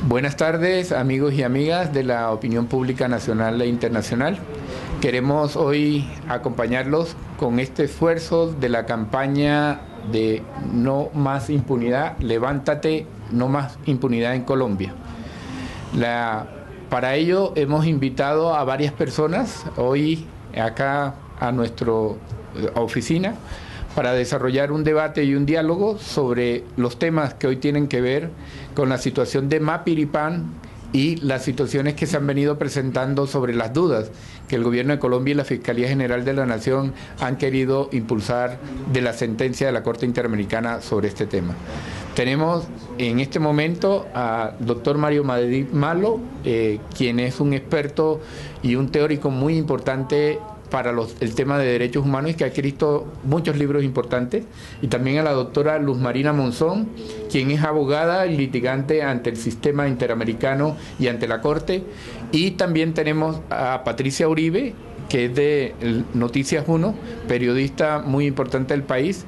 Buenas tardes, amigos y amigas de la opinión pública nacional e internacional. Queremos hoy acompañarlos con este esfuerzo de la campaña de No Más Impunidad, Levántate, No Más Impunidad en Colombia. Para ello hemos invitado a varias personas hoy acá a nuestra oficina para desarrollar un debate y un diálogo sobre los temas que hoy tienen que ver con la situación de Mapiripán y las situaciones que se han venido presentando sobre las dudas que el Gobierno de Colombia y la Fiscalía General de la Nación han querido impulsar de la sentencia de la Corte Interamericana sobre este tema. Tenemos en este momento al doctor Mario Madrid Malo, quien es un experto y un teórico muy importante para el tema de derechos humanos y que ha escrito muchos libros importantes, y también a la doctora Luz Marina Monzón, quien es abogada y litigante ante el sistema interamericano y ante la Corte, y también tenemos a Patricia Uribe, que es de Noticias 1, periodista muy importante del país,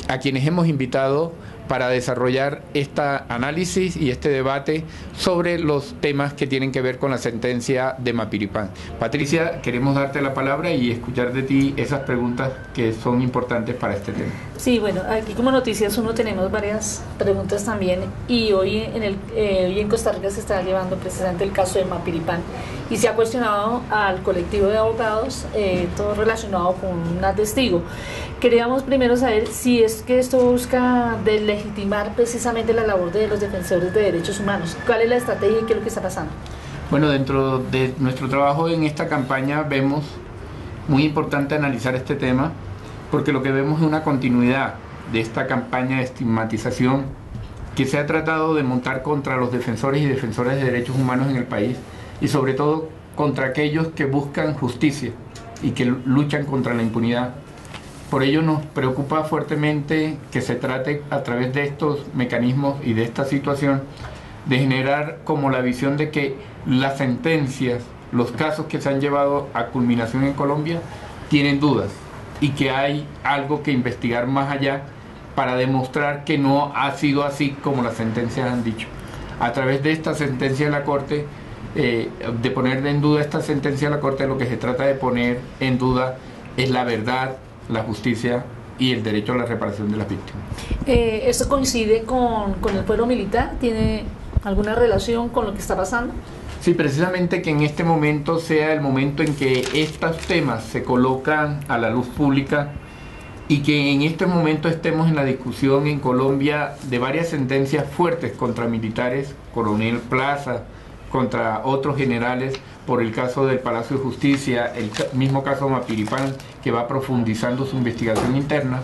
a quienes hemos invitado para desarrollar este análisis y este debate sobre los temas que tienen que ver con la sentencia de Mapiripán. Patricia, queremos darte la palabra y escuchar de ti esas preguntas que son importantes para este tema. Sí, bueno, aquí como Noticias 1 tenemos varias preguntas también, y hoy en Costa Rica se está llevando precisamente el caso de Mapiripán y se ha cuestionado al colectivo de abogados, todo relacionado con un testigo. Queríamos primero saber si es que esto busca deslegitimar precisamente la labor de los defensores de derechos humanos. ¿Cuál es la estrategia y qué es lo que está pasando? Bueno, dentro de nuestro trabajo en esta campaña vemos muy importante analizar este tema, porque lo que vemos es una continuidad de esta campaña de estigmatización que se ha tratado de montar contra los defensores y defensoras de derechos humanos en el país, y sobre todo contra aquellos que buscan justicia y que luchan contra la impunidad. Por ello nos preocupa fuertemente que se trate a través de estos mecanismos y de esta situación de generar como la visión de que las sentencias, los casos que se han llevado a culminación en Colombia tienen dudas y que hay algo que investigar más allá para demostrar que no ha sido así como las sentencias han dicho. A través de esta sentencia de la Corte, de poner en duda esta sentencia de la Corte, lo que se trata de poner en duda es la verdad, la justicia y el derecho a la reparación de las víctimas. ¿Esto coincide con el fuero militar? ¿Tiene alguna relación con lo que está pasando? Sí, precisamente que en este momento sea el momento en que estos temas se colocan a la luz pública y que en este momento estemos en la discusión en Colombia de varias sentencias fuertes contra militares, Coronel Plaza, contra otros generales, por el caso del Palacio de Justicia, el mismo caso Mapiripán, que va profundizando su investigación interna.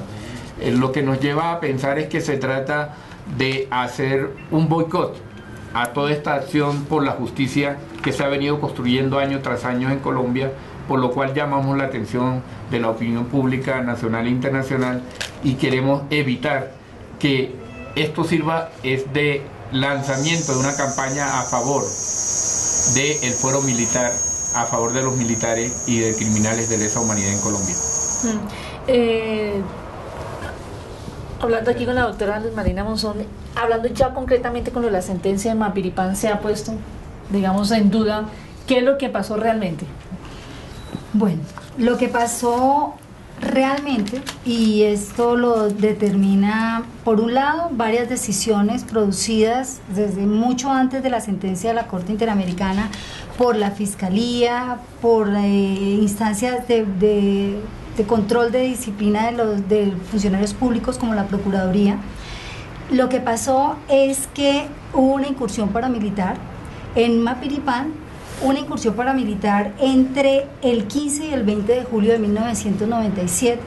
Lo que nos lleva a pensar es que se trata de hacer un boicot a toda esta acción por la justicia que se ha venido construyendo año tras año en Colombia, por lo cual llamamos la atención de la opinión pública nacional e internacional y queremos evitar que esto sirva de lanzamiento de una campaña a favor del fuero militar, a favor de los militares y de criminales de lesa humanidad en Colombia. Hablando aquí con la doctora Luz Marina Monzón, hablando ya concretamente con lo de la sentencia de Mapiripán, se ha puesto, digamos, en duda qué es lo que pasó realmente. Bueno, lo que pasó realmente, y esto lo determina, por un lado, varias decisiones producidas desde mucho antes de la sentencia de la Corte Interamericana por la Fiscalía, por instancias de control de disciplina de funcionarios públicos como la Procuraduría. Lo que pasó es que hubo una incursión paramilitar en Mapiripán, una incursión paramilitar entre el 15 y el 20 de julio de 1997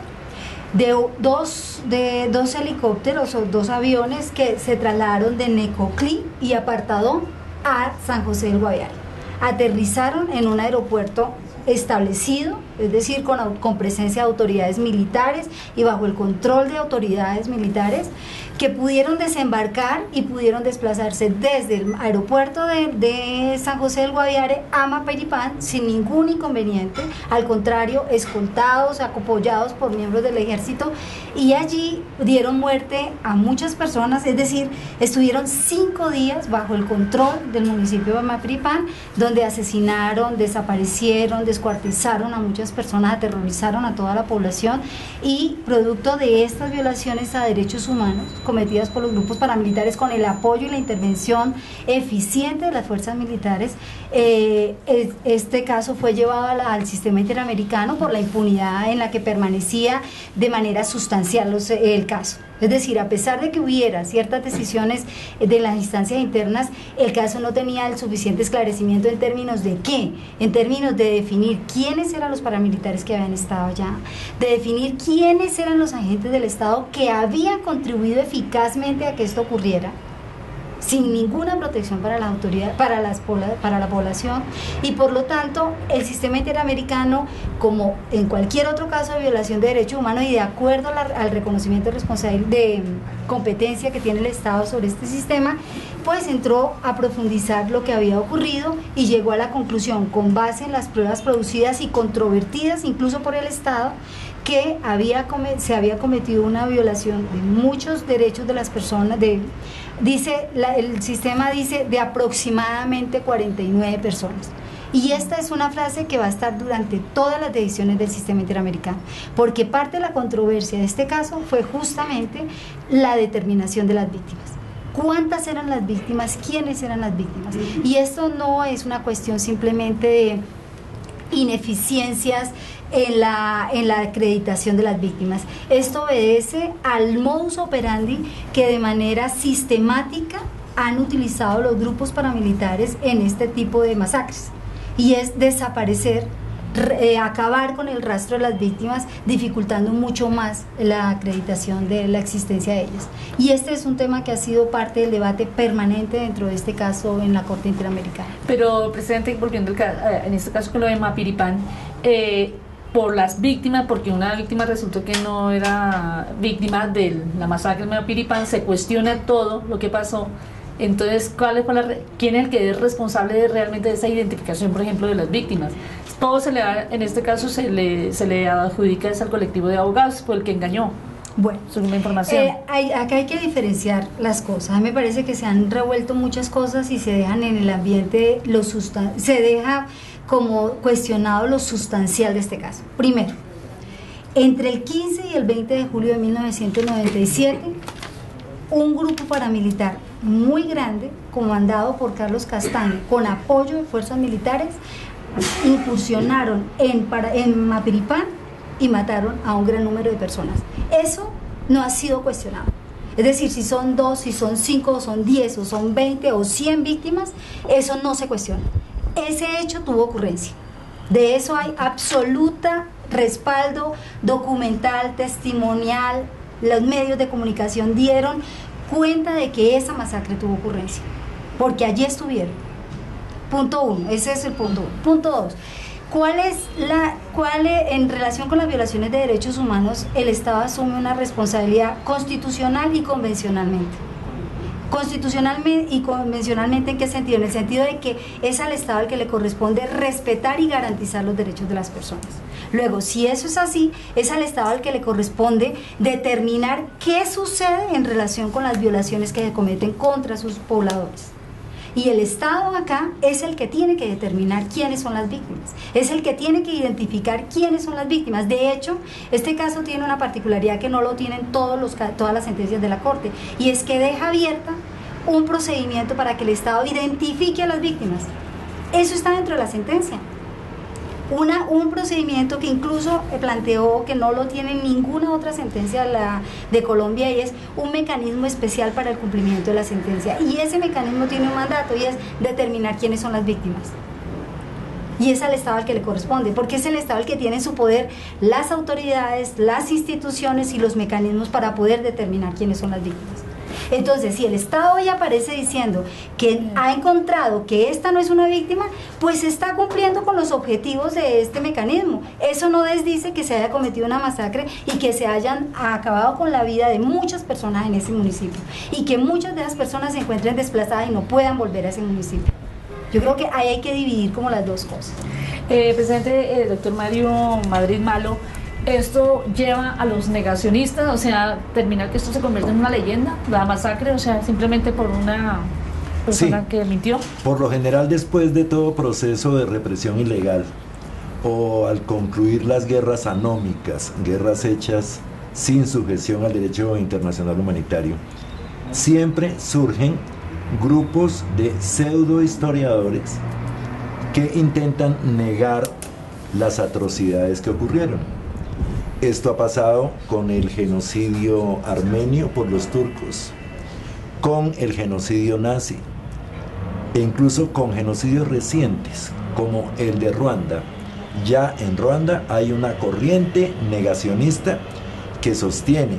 de dos helicópteros o dos aviones que se trasladaron de Necoclí y Apartadón a San José del Guaviare. Aterrizaron en un aeropuerto establecido es decir, con presencia de autoridades militares y bajo el control de autoridades militares, que pudieron desembarcar y pudieron desplazarse desde el aeropuerto de San José del Guaviare a Mapiripán sin ningún inconveniente, al contrario, escoltados, apoyados por miembros del ejército, y allí dieron muerte a muchas personas, es decir, estuvieron 5 días bajo el control del municipio de Mapiripán, donde asesinaron, desaparecieron, descuartizaron a muchas personas, aterrorizaron a toda la población, y producto de estas violaciones a derechos humanos cometidas por los grupos paramilitares con el apoyo y la intervención eficiente de las fuerzas militares, este caso fue llevado al sistema interamericano por la impunidad en la que permanecía de manera sustancial el caso. Es decir, a pesar de que hubiera ciertas decisiones de las instancias internas, el caso no tenía el suficiente esclarecimiento en términos de qué, en términos de definir quiénes eran los paramilitares que habían estado allá, de definir quiénes eran los agentes del Estado que habían contribuido eficazmente a que esto ocurriera, sin ninguna protección para las autoridades, para la población, y por lo tanto el sistema interamericano, como en cualquier otro caso de violación de derechos humanos y de acuerdo al reconocimiento de competencia que tiene el Estado sobre este sistema, pues entró a profundizar lo que había ocurrido y llegó a la conclusión, con base en las pruebas producidas y controvertidas incluso por el Estado, que se había cometido una violación de muchos derechos de las personas, el sistema dice de aproximadamente 49 personas. Y esta es una frase que va a estar durante todas las decisiones del sistema interamericano, porque parte de la controversia de este caso fue justamente la determinación de las víctimas. ¿Cuántas eran las víctimas? ¿Quiénes eran las víctimas? Y esto no es una cuestión simplemente de ineficiencias en la acreditación de las víctimas. Esto obedece al modus operandi que de manera sistemática han utilizado los grupos paramilitares en este tipo de masacres, y es desaparecer, acabar con el rastro de las víctimas, dificultando mucho más la acreditación de la existencia de ellas. Y este es un tema que ha sido parte del debate permanente dentro de este caso en la Corte Interamericana. Pero, presidente, volviendo en este caso con lo de Mapiripán, por las víctimas, porque una víctima resultó que no era víctima de la masacre de Mapiripán, se cuestiona todo lo que pasó. Entonces, ¿quién es el que es responsable realmente de esa identificación, por ejemplo, de las víctimas? Todo se le da, en este caso se le adjudica al colectivo de abogados, fue el que engañó. Bueno, según la información. Acá hay que diferenciar las cosas. A mí me parece que se han revuelto muchas cosas y se dejan en el ambiente se deja como cuestionado lo sustancial de este caso. Primero, entre el 15 y el 20 de julio de 1997, un grupo paramilitar muy grande, comandado por Carlos Castaño, con apoyo de fuerzas militares, incursionaron en Mapiripán y mataron a un gran número de personas. Eso no ha sido cuestionado. Es decir, si son 2, si son 5, o son 10, o son 20, o 100 víctimas, eso no se cuestiona. Ese hecho tuvo ocurrencia. De eso hay absoluta respaldo documental, testimonial. Los medios de comunicación dieron cuenta de que esa masacre tuvo ocurrencia, porque allí estuvieron. Punto 1, ese es el punto 1. Punto 2, en relación con las violaciones de derechos humanos, el Estado asume una responsabilidad constitucional y convencionalmente. Constitucionalmente y convencionalmente, ¿en qué sentido? En el sentido de que es al Estado al que le corresponde respetar y garantizar los derechos de las personas. Luego, si eso es así, es al Estado al que le corresponde determinar qué sucede en relación con las violaciones que se cometen contra sus pobladores. Y el Estado acá es el que tiene que determinar quiénes son las víctimas, es el que tiene que identificar quiénes son las víctimas. De hecho, este caso tiene una particularidad que no lo tienen todas las sentencias de la Corte, y es que deja abierta un procedimiento para que el Estado identifique a las víctimas. Eso está dentro de la sentencia. Un procedimiento que incluso planteó, que no lo tiene ninguna otra sentencia de Colombia, y es un mecanismo especial para el cumplimiento de la sentencia, y ese mecanismo tiene un mandato, y es determinar quiénes son las víctimas, y es al Estado al que le corresponde, porque es el Estado el que tiene en su poder las autoridades, las instituciones y los mecanismos para poder determinar quiénes son las víctimas. Entonces, si el Estado hoy aparece diciendo que ha encontrado que esta no es una víctima, pues está cumpliendo con los objetivos de este mecanismo. Eso no desdice que se haya cometido una masacre y que se hayan acabado con la vida de muchas personas en ese municipio y que muchas de las personas se encuentren desplazadas y no puedan volver a ese municipio. Yo creo que ahí hay que dividir como las dos cosas. Presidente, doctor Mario Madrid Malo, ¿esto lleva a los negacionistas? O sea, ¿termina que esto se convierte en una leyenda, la masacre? O sea, simplemente por una persona que mintió. Por lo general, después de todo proceso de represión ilegal o al concluir las guerras anómicas, guerras hechas sin sujeción al derecho internacional humanitario, siempre surgen grupos de pseudo historiadores que intentan negar las atrocidades que ocurrieron. Esto ha pasado con el genocidio armenio por los turcos, con el genocidio nazi, e incluso con genocidios recientes, como el de Ruanda. Ya en Ruanda hay una corriente negacionista que sostiene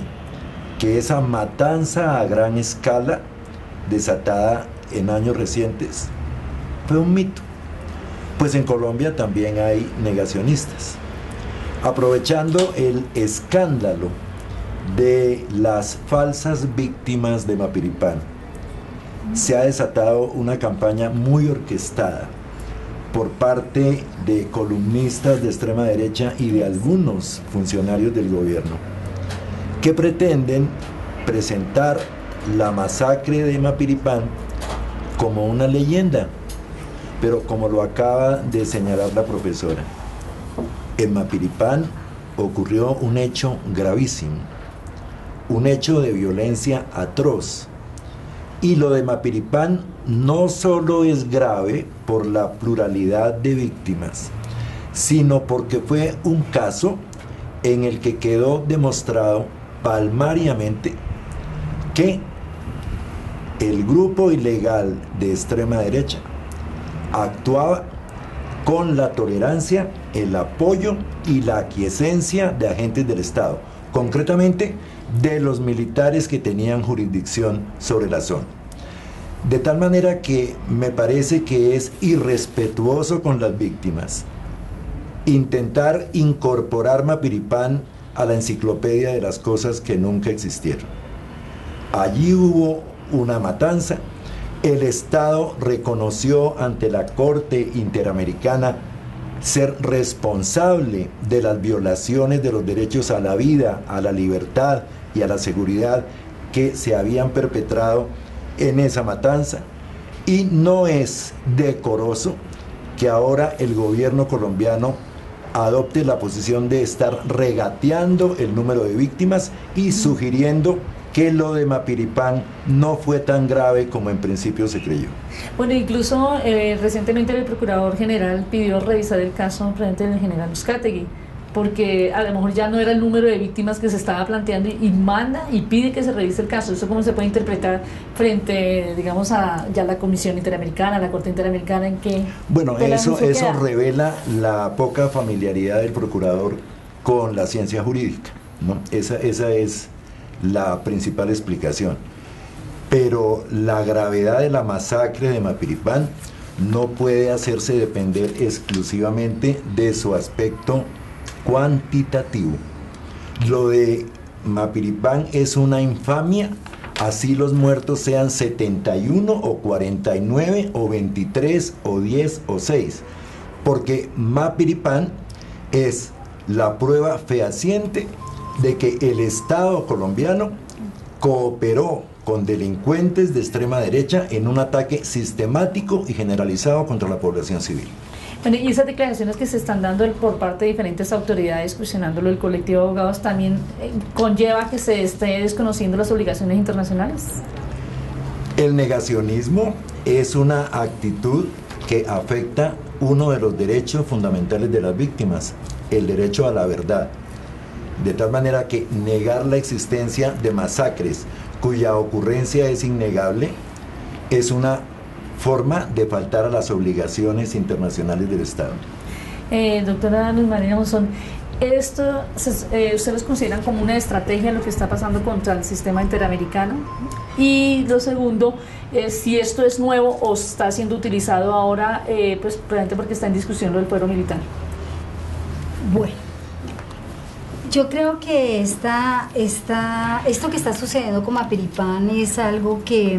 que esa matanza a gran escala, desatada en años recientes, fue un mito. Pues en Colombia también hay negacionistas. Aprovechando el escándalo de las falsas víctimas de Mapiripán, se ha desatado una campaña muy orquestada por parte de columnistas de extrema derecha y de algunos funcionarios del gobierno que pretenden presentar la masacre de Mapiripán como una leyenda. Pero como lo acaba de señalar la profesora, en Mapiripán ocurrió un hecho gravísimo, un hecho de violencia atroz. Y lo de Mapiripán no solo es grave por la pluralidad de víctimas, sino porque fue un caso en el que quedó demostrado palmariamente que el grupo ilegal de extrema derecha actuaba con la tolerancia, el apoyo y la aquiescencia de agentes del Estado, concretamente de los militares que tenían jurisdicción sobre la zona. De tal manera que me parece que es irrespetuoso con las víctimas intentar incorporar Mapiripán a la enciclopedia de las cosas que nunca existieron. Allí hubo una matanza. El Estado reconoció ante la Corte Interamericana ser responsable de las violaciones de los derechos a la vida, a la libertad y a la seguridad que se habían perpetrado en esa matanza. Y no es decoroso que ahora el gobierno colombiano adopte la posición de estar regateando el número de víctimas y sugiriendo que lo de Mapiripán no fue tan grave como en principio se creyó. Bueno, incluso recientemente el Procurador General pidió revisar el caso frente al general Uzcategui, porque a lo mejor ya no era el número de víctimas que se estaba planteando y manda y pide que se revise el caso. ¿Eso cómo se puede interpretar frente, digamos, a ya la Comisión Interamericana, la Corte Interamericana, en qué? Bueno, eso revela la poca familiaridad del Procurador con la ciencia jurídica, ¿no? Esa es la principal explicación. Pero la gravedad de la masacre de Mapiripán no puede hacerse depender exclusivamente de su aspecto cuantitativo. Lo de Mapiripán es una infamia, así los muertos sean 71 o 49 o 23 o 10 o 6, porque Mapiripán es la prueba fehaciente de que el Estado colombiano cooperó con delincuentes de extrema derecha en un ataque sistemático y generalizado contra la población civil. Bueno, y esas declaraciones que se están dando por parte de diferentes autoridades cuestionándolo el colectivo de abogados también conlleva que se esté desconociendo las obligaciones internacionales. El negacionismo es una actitud que afecta uno de los derechos fundamentales de las víctimas, el derecho a la verdad. De tal manera que negar la existencia de masacres cuya ocurrencia es innegable es una forma de faltar a las obligaciones internacionales del Estado. Doctora Luz Marina Monzón, ¿Esto ustedes consideran como una estrategia lo que está pasando contra el sistema interamericano? Y lo segundo es si esto es nuevo o está siendo utilizado ahora, pues probablemente porque está en discusión lo del fuero militar. Bueno, yo creo que esto que está sucediendo con Mapiripán es algo que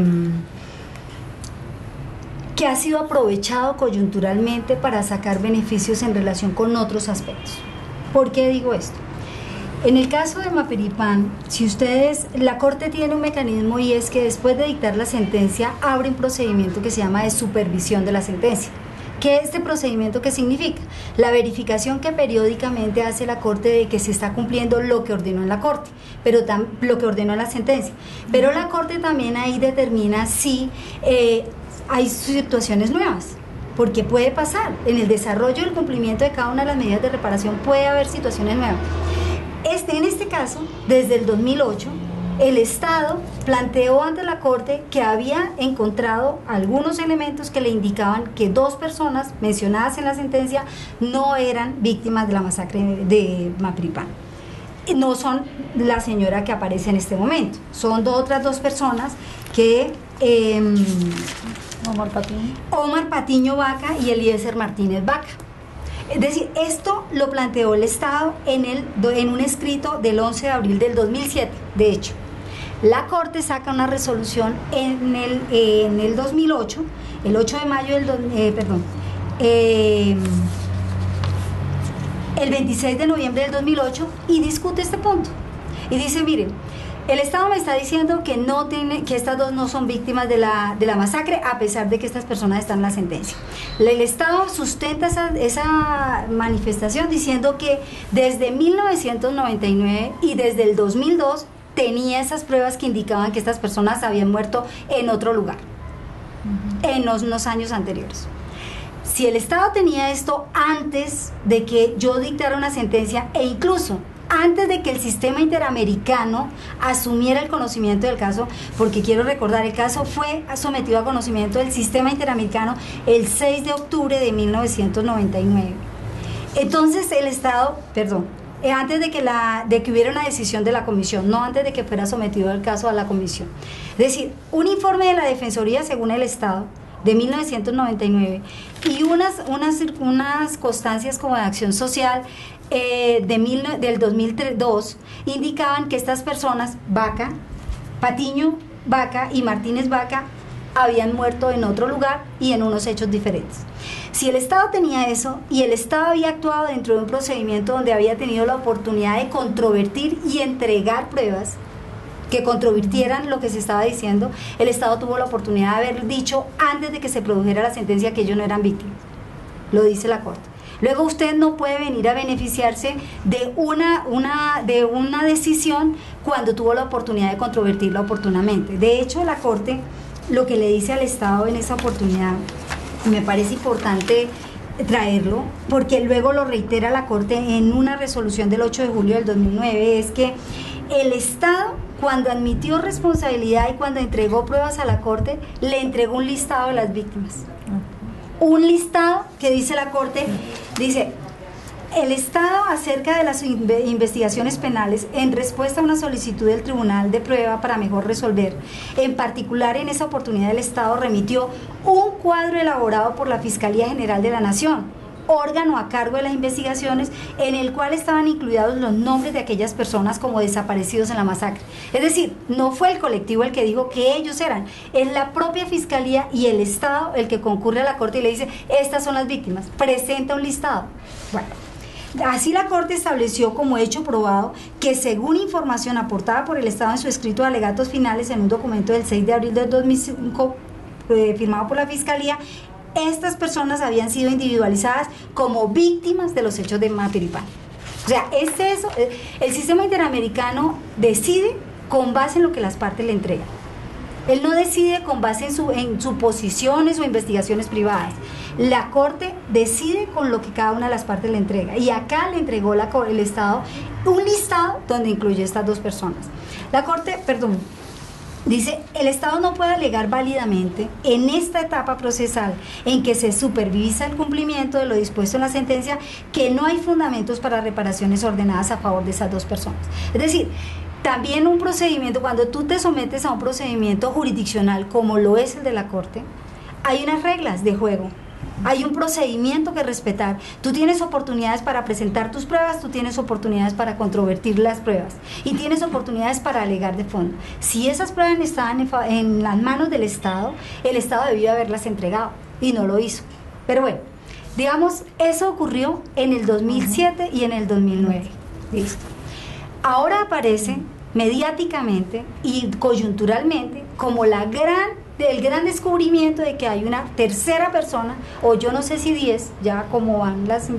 ha sido aprovechado coyunturalmente para sacar beneficios en relación con otros aspectos. ¿Por qué digo esto? En el caso de Mapiripán, la Corte tiene un mecanismo y es que después de dictar la sentencia abre un procedimiento que se llama de supervisión de la sentencia. ¿Qué es este procedimiento? ¿Qué significa? La verificación que periódicamente hace la Corte de que se está cumpliendo lo que ordenó en la Corte, pero lo que ordenó en la sentencia. Pero la Corte también ahí determina si hay situaciones nuevas. Porque puede pasar, en el desarrollo y el cumplimiento de cada una de las medidas de reparación puede haber situaciones nuevas. En este caso, desde el 2008, el Estado planteó ante la Corte que había encontrado algunos elementos que le indicaban que 2 personas mencionadas en la sentencia no eran víctimas de la masacre de Mapiripán. No son la señora que aparece en este momento, son otras 2 personas que... Omar Patiño Vaca y Eliezer Martínez Vaca. Es decir, esto lo planteó el Estado en un escrito del 11 de abril del 2007. De hecho, la Corte saca una resolución en el 2008, el 8 de mayo el 26 de noviembre del 2008, y discute este punto. Y dice, miren, el Estado me está diciendo que estas 2 no son víctimas de la masacre, a pesar de que estas personas están en la sentencia. El Estado sustenta esa manifestación diciendo que desde 1999 y desde el 2002 tenía esas pruebas que indicaban que estas personas habían muerto en otro lugar, en unos años anteriores. Si el Estado tenía esto antes de que yo dictara una sentencia, e incluso antes de que el sistema interamericano asumiera el conocimiento del caso, porque quiero recordar, el caso fue sometido a conocimiento del sistema interamericano el 6 de octubre de 1999. Entonces el Estado, antes de que hubiera una decisión de la comisión, no antes de que fuera sometido el caso a la comisión. Es decir, un informe de la Defensoría, según el Estado, de 1999, y unas constancias como de acción social del 2002 indicaban que estas personas, Patiño Vaca y Martínez Vaca, habían muerto en otro lugar y en unos hechos diferentes. Si el Estado tenía eso y el Estado había actuado dentro de un procedimiento donde había tenido la oportunidad de controvertir y entregar pruebas que controvirtieran lo que se estaba diciendo, el Estado tuvo la oportunidad de haber dicho antes de que se produjera la sentencia que ellos no eran víctimas. Lo dice la Corte. Luego usted no puede venir a beneficiarse de una decisión cuando tuvo la oportunidad de controvertirla oportunamente. De hecho, la Corte lo que le dice al Estado en esa oportunidad, me parece importante traerlo, porque luego lo reitera la Corte en una resolución del 8 de julio del 2009, es que el Estado, cuando admitió responsabilidad y cuando entregó pruebas a la Corte, le entregó un listado de las víctimas. Un listado que dice la Corte, dice, el Estado acerca de las investigaciones penales en respuesta a una solicitud del Tribunal de Prueba para mejor resolver. En particular, en esa oportunidad el Estado remitió un cuadro elaborado por la Fiscalía General de la Nación, órgano a cargo de las investigaciones, en el cual estaban incluidos los nombres de aquellas personas como desaparecidos en la masacre. Es decir, no fue el colectivo el que dijo que ellos eran, es la propia Fiscalía y el Estado el que concurre a la Corte y le dice, estas son las víctimas, presenta un listado. Bueno, así la Corte estableció como hecho probado que, según información aportada por el Estado en su escrito de alegatos finales en un documento del 6 de abril del 2005 firmado por la Fiscalía, estas personas habían sido individualizadas como víctimas de los hechos de Mapiripán. O sea, el sistema interamericano decide con base en lo que las partes le entregan. Él no decide con base en suposiciones o investigaciones privadas. La Corte decide con lo que cada una de las partes le entrega. Y acá le entregó el Estado un listado donde incluye estas 2 personas. Dice, el Estado no puede alegar válidamente en esta etapa procesal en que se supervisa el cumplimiento de lo dispuesto en la sentencia que no hay fundamentos para reparaciones ordenadas a favor de esas dos personas. Es decir, también un procedimiento, cuando tú te sometes a un procedimiento jurisdiccional como lo es el de la Corte, hay unas reglas de juego. Hay un procedimiento que respetar. Tú tienes oportunidades para presentar tus pruebas, tú tienes oportunidades para controvertir las pruebas y tienes oportunidades para alegar de fondo. Si esas pruebas estaban en las manos del Estado, el Estado debió haberlas entregado y no lo hizo. Pero bueno, digamos, eso ocurrió en el 2007 y en el 2009. Listo. Ahora aparece mediáticamente y coyunturalmente como el gran descubrimiento de que hay una tercera persona, o yo no sé si 10, ya como van las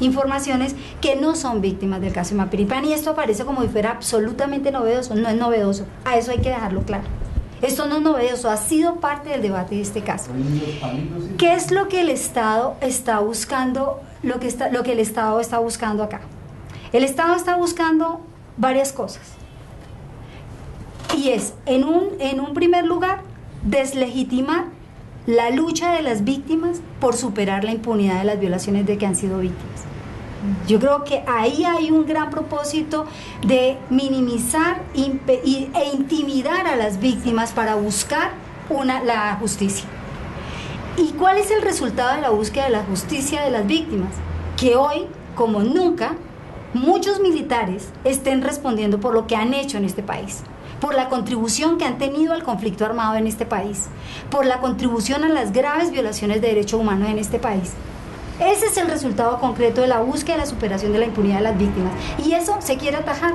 informaciones, que no son víctimas del caso de Mapiripán, y esto aparece como si fuera absolutamente novedoso. No es novedoso, a eso hay que dejarlo claro. Esto no es novedoso, ha sido parte del debate de este caso. ¿Qué es lo que el Estado está buscando, lo que el Estado está buscando acá? El Estado está buscando varias cosas. Y es, en un primer lugar, deslegitimar la lucha de las víctimas por superar la impunidad de las violaciones de que han sido víctimas. Yo creo que ahí hay un gran propósito de minimizar e intimidar a las víctimas para buscar la justicia. ¿Y cuál es el resultado de la búsqueda de la justicia de las víctimas? Que hoy, como nunca, muchos militares estén respondiendo por lo que han hecho en este país, por la contribución que han tenido al conflicto armado en este país, por la contribución a las graves violaciones de derechos humanos en este país. Ese es el resultado concreto de la búsqueda y la superación de la impunidad de las víctimas. Y eso se quiere atajar,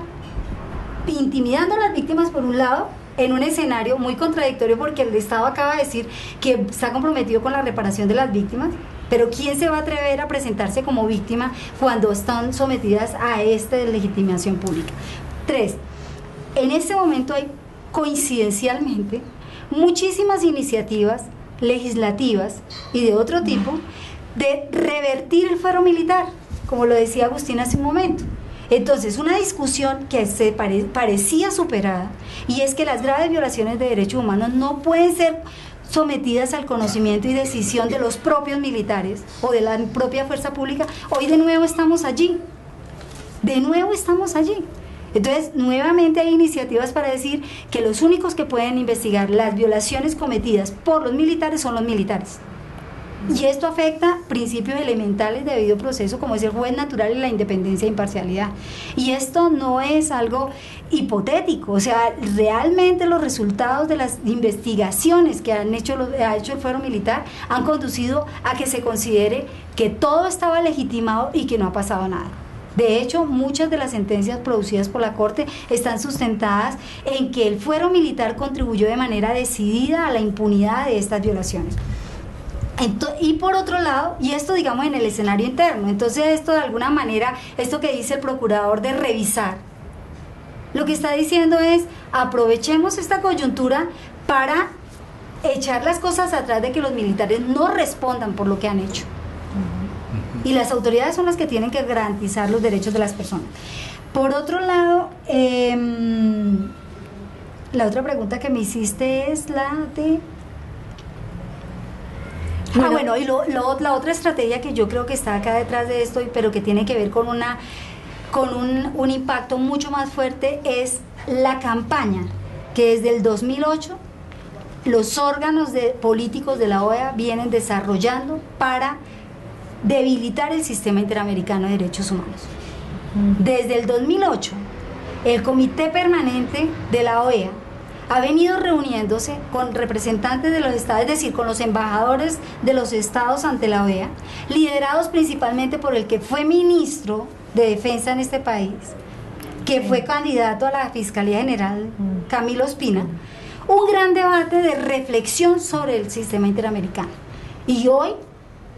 intimidando a las víctimas por un lado, en un escenario muy contradictorio porque el Estado acaba de decir que está comprometido con la reparación de las víctimas, pero ¿quién se va a atrever a presentarse como víctima cuando están sometidas a esta deslegitimación pública? 3. En este momento hay, coincidencialmente, muchísimas iniciativas legislativas y de otro tipo de revertir el fuero militar, como lo decía Agustín hace un momento. Entonces, una discusión que se parecía superada, y es que las graves violaciones de derechos humanos no pueden ser sometidas al conocimiento y decisión de los propios militares o de la propia fuerza pública. Hoy de nuevo estamos allí. Entonces, nuevamente hay iniciativas para decir que los únicos que pueden investigar las violaciones cometidas por los militares son los militares. Y esto afecta principios elementales de debido proceso, como es el juez natural y la independencia e imparcialidad. Y esto no es algo hipotético, o sea, realmente los resultados de las investigaciones que ha hecho el fuero militar han conducido a que se considere que todo estaba legitimado y que no ha pasado nada. De hecho, muchas de las sentencias producidas por la Corte están sustentadas en que el fuero militar contribuyó de manera decidida a la impunidad de estas violaciones. Y por otro lado, y esto digamos en el escenario interno, entonces esto de alguna manera, esto que dice el procurador de revisar, lo que está diciendo es, aprovechemos esta coyuntura para echar las cosas atrás de que los militares no respondan por lo que han hecho. Y las autoridades son las que tienen que garantizar los derechos de las personas. Por otro lado, la otra pregunta que me hiciste es la de... Bueno, y la otra estrategia que yo creo que está acá detrás de esto, pero que tiene que ver con un impacto mucho más fuerte, es la campaña que desde el 2008 los órganos políticos de la OEA vienen desarrollando para debilitar el sistema interamericano de derechos humanos. Desde el 2008, el Comité Permanente de la OEA ha venido reuniéndose con representantes de los estados, es decir, con los embajadores de los estados ante la OEA, liderados principalmente por el que fue ministro de Defensa en este país, que fue candidato a la Fiscalía General, Camilo Ospina, un gran debate de reflexión sobre el sistema interamericano. Y hoy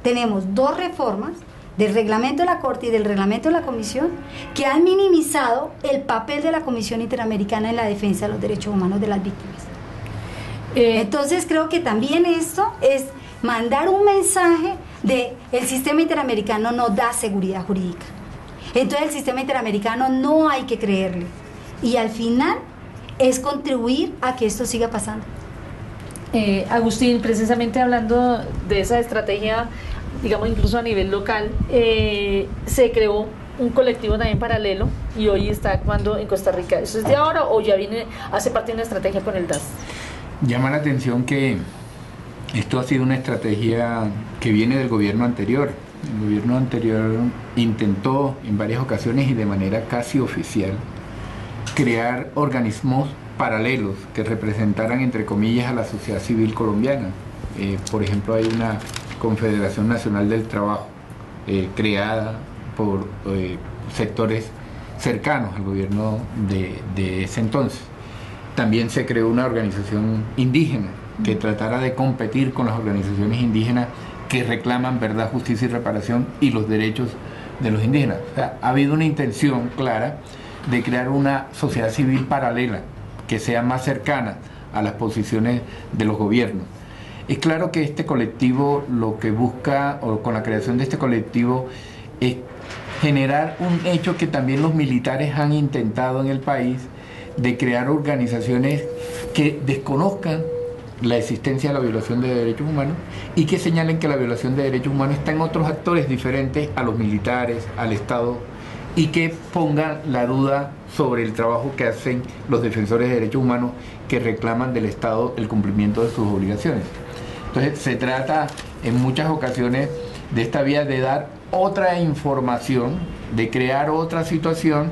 tenemos dos reformas del reglamento de la Corte y del reglamento de la Comisión que han minimizado el papel de la Comisión Interamericana en la defensa de los derechos humanos de las víctimas. Entonces creo que también esto es mandar un mensaje de el sistema interamericano no da seguridad jurídica. Entonces el sistema interamericano no hay que creerle. Y al final es contribuir a que esto siga pasando. Agustín, precisamente hablando de esa estrategia, digamos incluso a nivel local, se creó un colectivo también paralelo y hoy está actuando en Costa Rica. ¿Eso es de ahora o ya hace parte de una estrategia con el DAS? Llama la atención que esto ha sido una estrategia que viene del gobierno anterior. El gobierno anterior intentó en varias ocasiones y de manera casi oficial crear organismos paralelos que representaran, entre comillas, a la sociedad civil colombiana. Por ejemplo, hay una Confederación Nacional del Trabajo creada por sectores cercanos al gobierno de ese entonces. También se creó una organización indígena que tratara de competir con las organizaciones indígenas que reclaman verdad, justicia y reparación y los derechos de los indígenas. O sea, ha habido una intención clara de crear una sociedad civil paralela que sea más cercana a las posiciones de los gobiernos. Es claro que este colectivo lo que busca, o con la creación de este colectivo, es generar un hecho que también los militares han intentado en el país, de crear organizaciones que desconozcan la existencia de la violación de derechos humanos y que señalen que la violación de derechos humanos está en otros actores diferentes a los militares, al Estado, y que pongan la duda sobre el trabajo que hacen los defensores de derechos humanos que reclaman del Estado el cumplimiento de sus obligaciones. Entonces se trata en muchas ocasiones de esta vía de dar otra información, de crear otra situación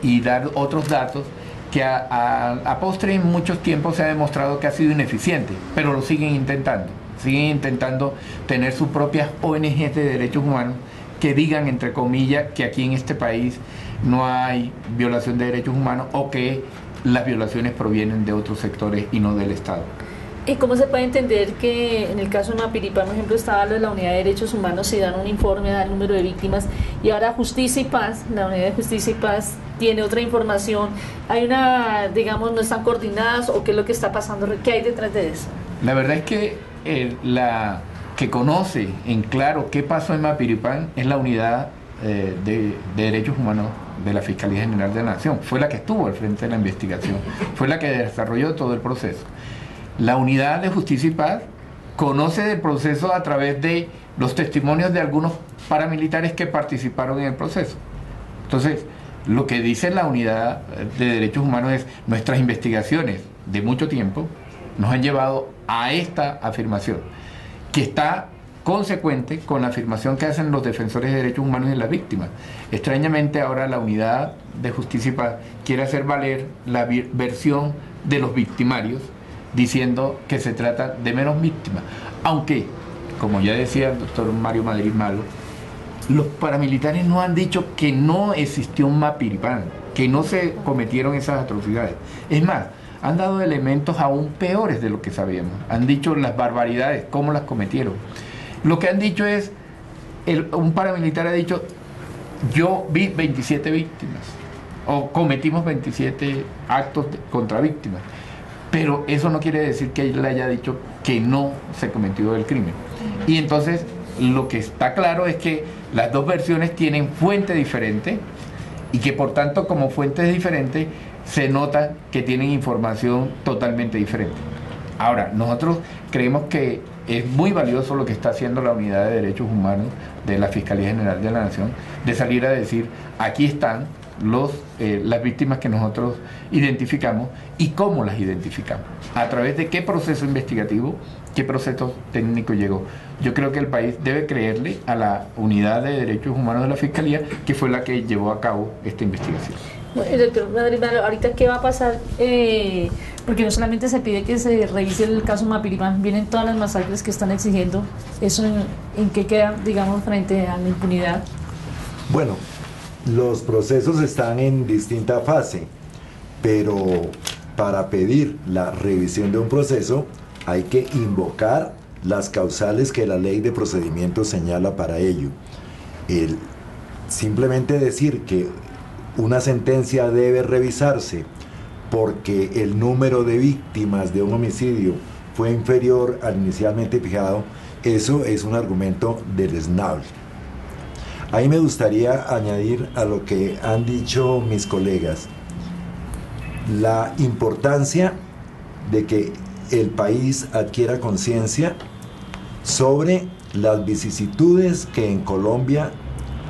y dar otros datos que a postre en muchos tiempos se ha demostrado que ha sido ineficiente, pero lo siguen intentando tener sus propias ONGs de derechos humanos que digan, entre comillas, que aquí en este país no hay violación de derechos humanos o que las violaciones provienen de otros sectores y no del Estado. ¿Y cómo se puede entender que en el caso de Mapiripán, por ejemplo, estaba lo de la Unidad de Derechos Humanos, se dan un informe, da el número de víctimas, y ahora Justicia y Paz, la Unidad de Justicia y Paz, tiene otra información? Hay una, digamos, no están coordinadas, o qué es lo que está pasando, qué hay detrás de eso? La verdad es que la que conoce en claro qué pasó en Mapiripán es la Unidad de Derechos Humanos de la Fiscalía General de la Nación. Fue la que estuvo al frente de la investigación, fue la que desarrolló todo el proceso. La Unidad de Justicia y Paz conoce del proceso a través de los testimonios de algunos paramilitares que participaron en el proceso. Entonces, lo que dice la Unidad de Derechos Humanos es: nuestras investigaciones de mucho tiempo nos han llevado a esta afirmación, que está consecuente con la afirmación que hacen los defensores de derechos humanos y las víctimas. Extrañamente, ahora la Unidad de Justicia y Paz quiere hacer valer la versión de los victimarios, diciendo que se trata de menos víctimas, aunque, como ya decía el doctor Mario Madrid Malo, los paramilitares no han dicho que no existió un Mapiripán, que no se cometieron esas atrocidades. Es más, han dado elementos aún peores de lo que sabíamos. Han dicho las barbaridades, cómo las cometieron. Lo que han dicho es, un paramilitar ha dicho: yo vi 27 víctimas, o cometimos 27 actos contra víctimas. Pero eso no quiere decir que él haya dicho que no se cometió el crimen. Y entonces lo que está claro es que las dos versiones tienen fuente diferente y que por tanto, como fuentes diferentes, se nota que tienen información totalmente diferente. Ahora, nosotros creemos que es muy valioso lo que está haciendo la Unidad de Derechos Humanos de la Fiscalía General de la Nación, de salir a decir: aquí están las víctimas que nosotros identificamos y cómo las identificamos, a través de qué proceso investigativo, qué proceso técnico llegó. Yo creo que el país debe creerle a la Unidad de Derechos Humanos de la Fiscalía, que fue la que llevó a cabo esta investigación. Doctor Madrid, ahorita qué va a pasar, porque no solamente se pide que se revise el caso Mapiripán, vienen todas las masacres que están exigiendo, ¿eso en qué queda, digamos, frente a la impunidad? Bueno, los procesos están en distinta fase, pero para pedir la revisión de un proceso hay que invocar las causales que la ley de procedimiento señala para ello. Simplemente decir que una sentencia debe revisarse porque el número de víctimas de un homicidio fue inferior al inicialmente fijado, eso es un argumento deleznable. Ahí me gustaría añadir a lo que han dicho mis colegas. la importancia de que el país adquiera conciencia sobre las vicisitudes que en Colombia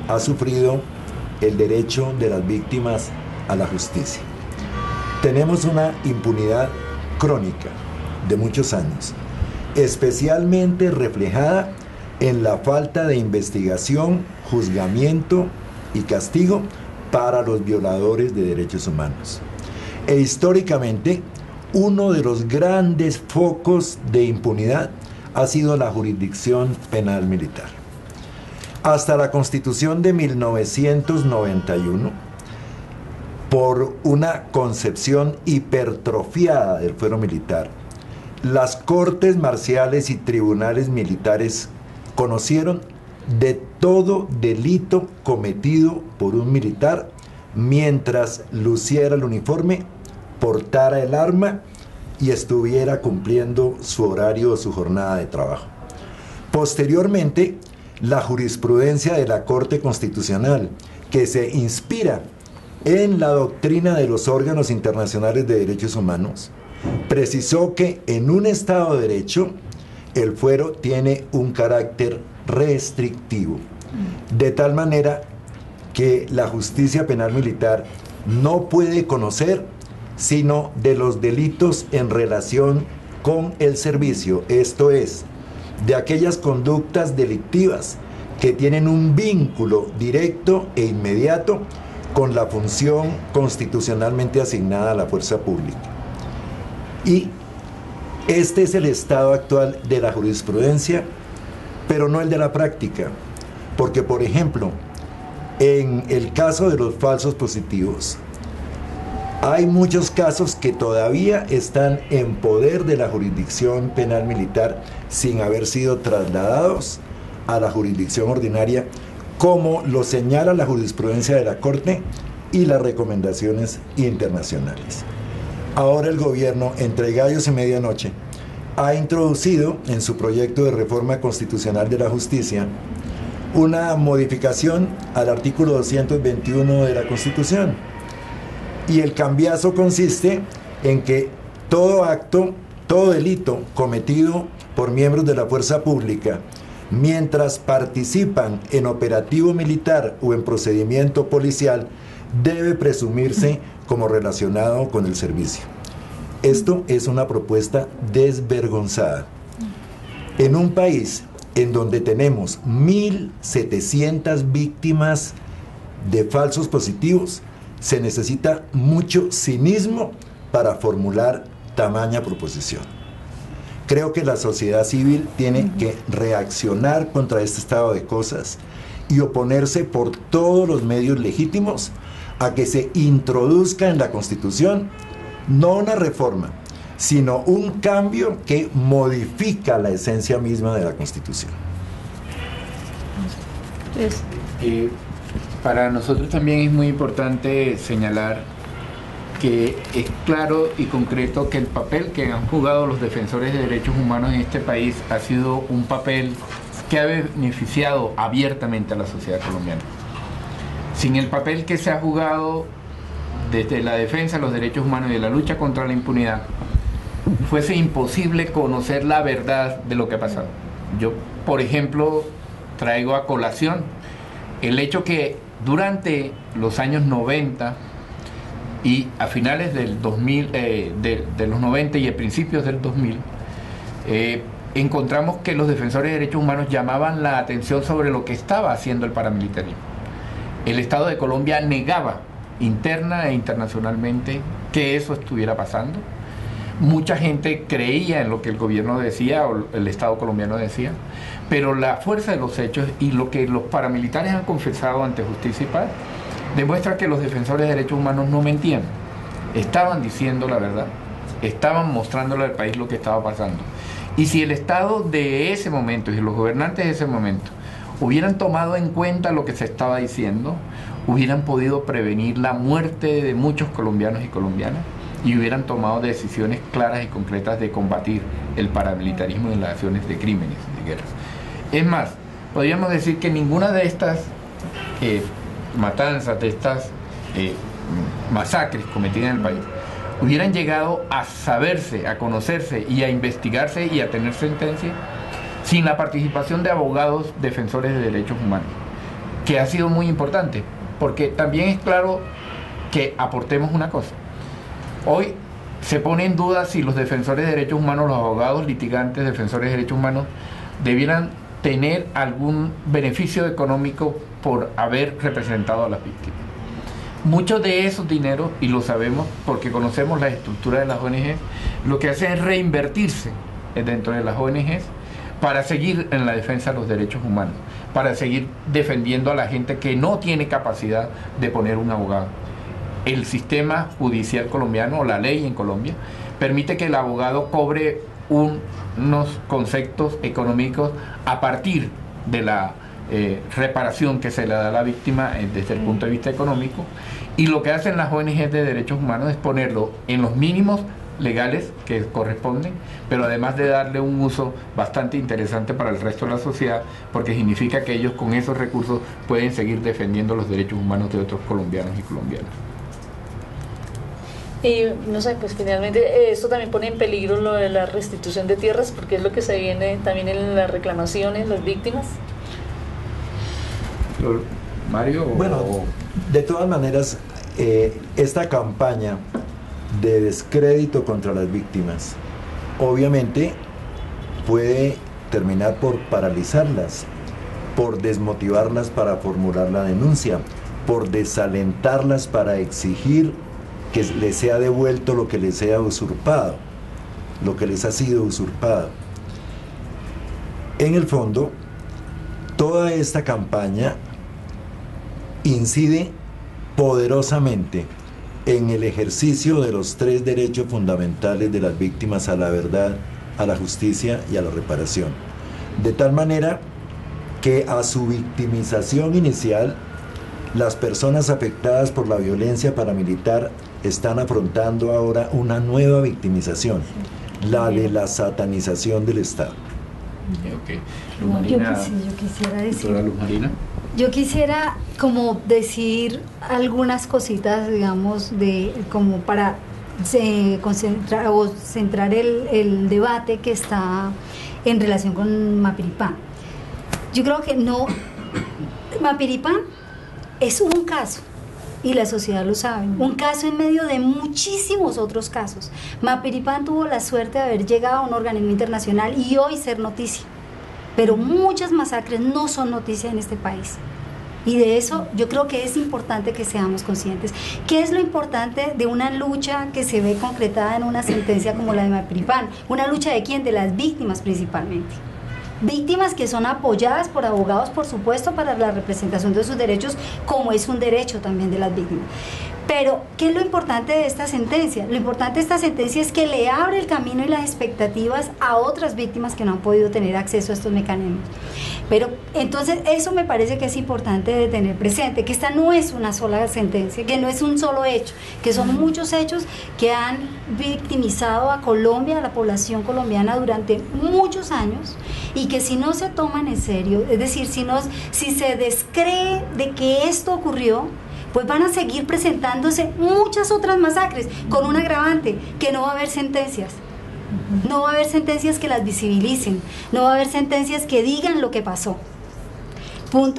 ha sufrido el derecho de las víctimas a la justicia. Tenemos una impunidad crónica de muchos años, especialmente reflejada en la falta de investigación, juzgamiento y castigo para los violadores de derechos humanos. E históricamente, uno de los grandes focos de impunidad ha sido la jurisdicción penal militar. Hasta la Constitución de 1991, por una concepción hipertrofiada del fuero militar, las cortes marciales y tribunales militares conocieron de todo delito cometido por un militar mientras luciera el uniforme, portara el arma y estuviera cumpliendo su horario o su jornada de trabajo. Posteriormente, la jurisprudencia de la Corte Constitucional, que se inspira en la doctrina de los órganos internacionales de derechos humanos, precisó que en un Estado de Derecho el fuero tiene un carácter restrictivo, de tal manera que la justicia penal militar no puede conocer sino de los delitos en relación con el servicio, esto es, de aquellas conductas delictivas que tienen un vínculo directo e inmediato con la función constitucionalmente asignada a la fuerza pública. Y este es el estado actual de la jurisprudencia, pero no el de la práctica, porque, por ejemplo, en el caso de los falsos positivos, hay muchos casos que todavía están en poder de la jurisdicción penal militar sin haber sido trasladados a la jurisdicción ordinaria, como lo señala la jurisprudencia de la Corte y las recomendaciones internacionales. Ahora el gobierno, entre gallos y medianoche, ha introducido en su proyecto de reforma constitucional de la justicia una modificación al artículo 221 de la Constitución. Y el cambiazo consiste en que todo acto, todo delito cometido por miembros de la fuerza pública, mientras participan en operativo militar o en procedimiento policial, debe presumirse como relacionado con el servicio. Esto es una propuesta desvergonzada. En un país en donde tenemos 1.700 víctimas de falsos positivos, se necesita mucho cinismo para formular tamaña proposición. Creo que la sociedad civil tiene que reaccionar contra este estado de cosas y oponerse por todos los medios legítimos a que se introduzca en la Constitución no una reforma, sino un cambio que modifica la esencia misma de la Constitución. Para nosotros también es muy importante señalar que es claro y concreto que el papel que han jugado los defensores de derechos humanos en este país ha sido un papel que ha beneficiado abiertamente a la sociedad colombiana. Sin el papel que se ha jugado desde la defensa de los derechos humanos y de la lucha contra la impunidad, fuese imposible conocer la verdad de lo que ha pasado. Yo, por ejemplo, traigo a colación el hecho que durante los años 90 y a finales del 2000, de los 90 y a principios del 2000, encontramos que los defensores de derechos humanos llamaban la atención sobre lo que estaba haciendo el paramilitarismo. El Estado de Colombia negaba interna e internacionalmente que eso estuviera pasando. Mucha gente creía en lo que el gobierno decía o el Estado colombiano decía, pero la fuerza de los hechos y lo que los paramilitares han confesado ante Justicia y Paz demuestra que los defensores de derechos humanos no mentían, estaban diciendo la verdad, estaban mostrándole al país lo que estaba pasando. Y si el Estado de ese momento y los gobernantes de ese momento hubieran tomado en cuenta lo que se estaba diciendo, hubieran podido prevenir la muerte de muchos colombianos y colombianas y hubieran tomado decisiones claras y concretas de combatir el paramilitarismo y las acciones de crímenes de guerra. Es más, podríamos decir que ninguna de estas matanzas, de estas masacres cometidas en el país, hubieran llegado a saberse, a conocerse y a investigarse y a tener sentencia sin la participación de abogados defensores de derechos humanos, que ha sido muy importante, porque también es claro que aportemos una cosa. Hoy se pone en duda si los defensores de derechos humanos, los abogados litigantes, defensores de derechos humanos, debieran tener algún beneficio económico por haber representado a las víctimas. Muchos de esos dineros, y lo sabemos porque conocemos la estructura de las ONG, lo que hacen es reinvertirse dentro de las ONGs para seguir en la defensa de los derechos humanos, para seguir defendiendo a la gente que no tiene capacidad de poner un abogado. El sistema judicial colombiano, o la ley en Colombia, permite que el abogado cobre unos conceptos económicos a partir de la reparación que se le da a la víctima desde el punto de vista económico, y lo que hacen las ONG de derechos humanos es ponerlo en los mínimos legales que corresponden, pero además de darle un uso bastante interesante para el resto de la sociedad, porque significa que ellos con esos recursos pueden seguir defendiendo los derechos humanos de otros colombianos y colombianas. Y no sé, pues finalmente esto también pone en peligro lo de la restitución de tierras, porque es lo que se viene también en las reclamaciones, las víctimas. Mario. Bueno, de todas maneras, esta campaña de descrédito contra las víctimas obviamente puede terminar por paralizarlas, por desmotivarlas para formular la denuncia, por desalentarlas para exigir que les sea devuelto lo que les sea usurpado, lo que les ha sido usurpado. En el fondo, toda esta campaña incide poderosamente en el ejercicio de los 3 derechos fundamentales de las víctimas a la verdad, a la justicia y a la reparación. De tal manera que a su victimización inicial, las personas afectadas por la violencia paramilitar están afrontando ahora una nueva victimización, la de la satanización del Estado. Okay. Yo quisiera decir, Luz Marina. Yo quisiera como decir algunas cositas, digamos, como para concentrar o centrar el debate que está en relación con Mapiripán. Yo creo que no, Mapiripán es un caso, y la sociedad lo sabe, un caso en medio de muchísimos otros casos. Mapiripán tuvo la suerte de haber llegado a un organismo internacional y hoy ser noticia, pero muchas masacres no son noticia en este país, y de eso yo creo que es importante que seamos conscientes. ¿Qué es lo importante de una lucha que se ve concretada en una sentencia como la de Mapiripán? ¿Una lucha de quién? De las víctimas principalmente. Víctimas que son apoyadas por abogados, por supuesto, para la representación de sus derechos, como es un derecho también de las víctimas. Pero, ¿qué es lo importante de esta sentencia? Lo importante de esta sentencia es que le abre el camino y las expectativas a otras víctimas que no han podido tener acceso a estos mecanismos. Pero, entonces, eso me parece que es importante de tener presente, que esta no es una sola sentencia, que no es un solo hecho, que son muchos hechos que han victimizado a Colombia, a la población colombiana durante muchos años, y que si no se toman en serio, es decir, si se descree de que esto ocurrió, pues van a seguir presentándose muchas otras masacres, con un agravante, que no va a haber sentencias. No va a haber sentencias que las visibilicen, no va a haber sentencias que digan lo que pasó.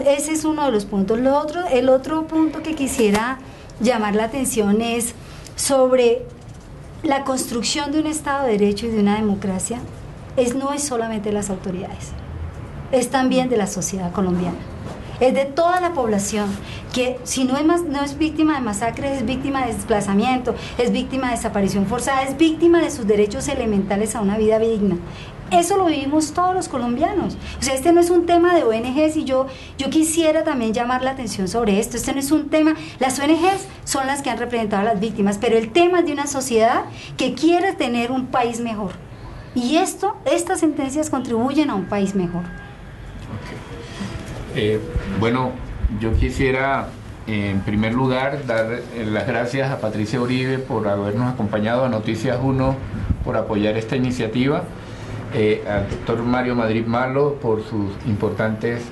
Ese es uno de los puntos. El otro punto que quisiera llamar la atención es sobre la construcción de un Estado de Derecho y de una democracia. No es solamente de las autoridades, es también de la sociedad colombiana. Es de toda la población, que si no es víctima de masacres, es víctima de desplazamiento, es víctima de desaparición forzada, es víctima de sus derechos elementales a una vida digna. Eso lo vivimos todos los colombianos. O sea, este no es un tema de ONGs, y yo quisiera también llamar la atención sobre esto. Este no es un tema, las ONGs son las que han representado a las víctimas, pero el tema es de una sociedad que quiere tener un país mejor. Y estas sentencias contribuyen a un país mejor. Bueno, yo quisiera en primer lugar dar las gracias a Patricia Uribe por habernos acompañado, a Noticias 1 por apoyar esta iniciativa, al doctor Mario Madrid Malo por sus importantes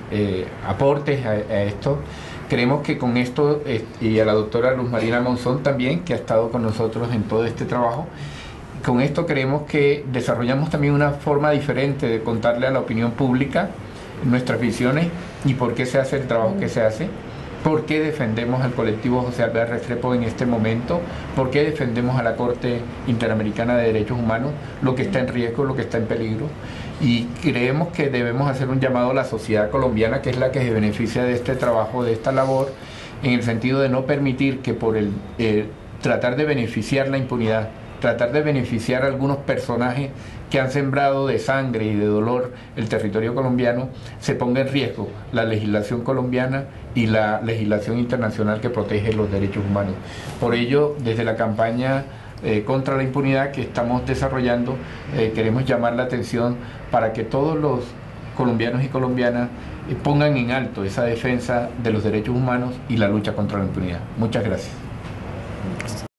aportes a esto, Creemos que con esto, y a la doctora Luz Marina Monzón también, que ha estado con nosotros en todo este trabajo, con esto creemos que desarrollamos también una forma diferente de contarle a la opinión pública nuestras visiones y por qué se hace el trabajo que se hace, por qué defendemos al colectivo José Alvear Restrepo en este momento, por qué defendemos a la Corte Interamericana de Derechos Humanos, lo que está en riesgo, lo que está en peligro. Y creemos que debemos hacer un llamado a la sociedad colombiana, que es la que se beneficia de este trabajo, de esta labor, en el sentido de no permitir que por el tratar de beneficiar la impunidad, tratar de beneficiar a algunos personajes que han sembrado de sangre y de dolor el territorio colombiano, se ponga en riesgo la legislación colombiana y la legislación internacional que protege los derechos humanos. Por ello, desde la campaña contra la impunidad que estamos desarrollando, queremos llamar la atención para que todos los colombianos y colombianas pongan en alto esa defensa de los derechos humanos y la lucha contra la impunidad. Muchas gracias.